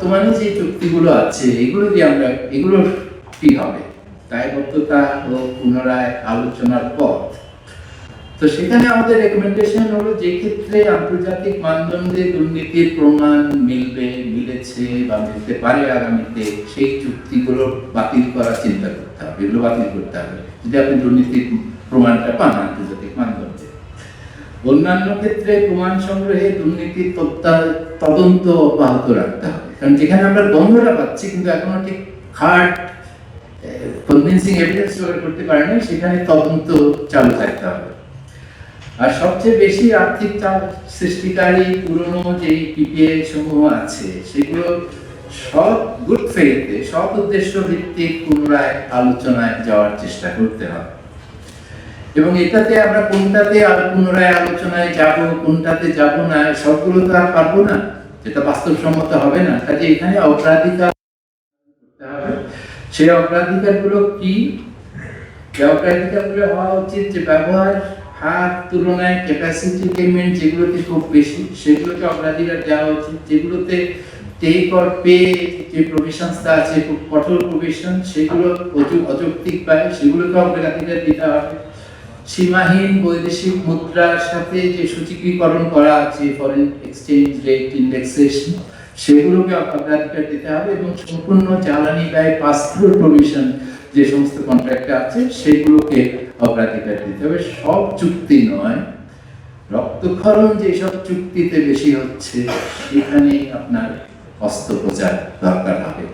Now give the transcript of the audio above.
বর্তমানে যে চুক্তিগুলো আছে এগুলো দিয়ে আমরা এগুলোর কি হবে, দায়বদ্ধতা ও পুনরায় আলোচনার পথ। তো সেখানে আমাদের রেকমেন্ডেশন হলো যে ক্ষেত্রে আন্তর্জাতিক মানদণ্ডে দুর্নীতির প্রমাণ মিলেছে বা মিলতে পারে আগামীতে, সেই চুক্তিগুলো বাতিল করার চিন্তা করতে হবে, এগুলো বাতিল করতে হবে যদি আপনি দুর্নীতির প্রমাণটা পান আন্তর্জাতিক মানদণ্ডে। অন্যান্য ক্ষেত্রে প্রমাণ সংগ্রহে দুর্নীতির তদন্ত অব্যাহত রাখতে হবে, কারণ যেখানে আমরা গন্ধটা পাচ্ছি কিন্তু এখনো ঠিক হার্ড কনভিন্সিং এভিডেন্স জোগাড় করতে পারেনি, সেখানে তদন্ত চালু থাকতে হবে। আর সবচেয়ে বেশি আর্থিক চাপ সৃষ্টিকারী পুরনো যে পিপিএ সমূহ আছে সেগুলো সব গুড ফেইথে, সব উদ্দেশ্য ভিত্তিক পুনরায় আলোচনায় যাওয়ার চেষ্টা করতে হবে। এবং এটাতে আমরা কোনটাতে আর পুনরায় আলোচনায় যাব, কোনটাতে যাব না, সবগুলো তো আর পারবো না, যেটা বাস্তবসম্মত হবে না। কাজে এখানে অগ্রাধিকার করতে হবে। সেই অগ্রাধিকারগুলো কি? অগ্রাধিকারগুলো হওয়া উচিত যে ব্যবহার হার তুলনায় ক্যাপাসিটি পেমেন্ট যেগুলোতে খুব বেশি সেগুলোকে অগ্রাধিকার দেওয়া উচিত। যেগুলোতে টেক অর পে যে প্রভিশনসটা আছে, খুব কঠোর প্রভিশন, সেগুলো অযৌক্তিক পায়, সেগুলোকে অগ্রাধিকার দিতে হবে। সীমাহীন বৈদেশিক মুদ্রার সাথে যে সূচীকরণ করা আছে, ফরেন এক্সচেঞ্জ রেট ইন্ডেক্সেশন, সেগুলোকে অগ্রাধিকার দিতে হবে। এবং সম্পূর্ণ জ্বালানি ব্যয় পাস থ্রু প্রভিশন যে সমস্ত কন্ট্রাক্ট আছে সেগুলোকে অগ্রাধিকার দিতে হবে। সব চুক্তি নয়, রক্তক্ষরণ যেসব চুক্তিতে বেশি হচ্ছে সেখানে আপনার অস্ত্রোপচার দরকার হবে।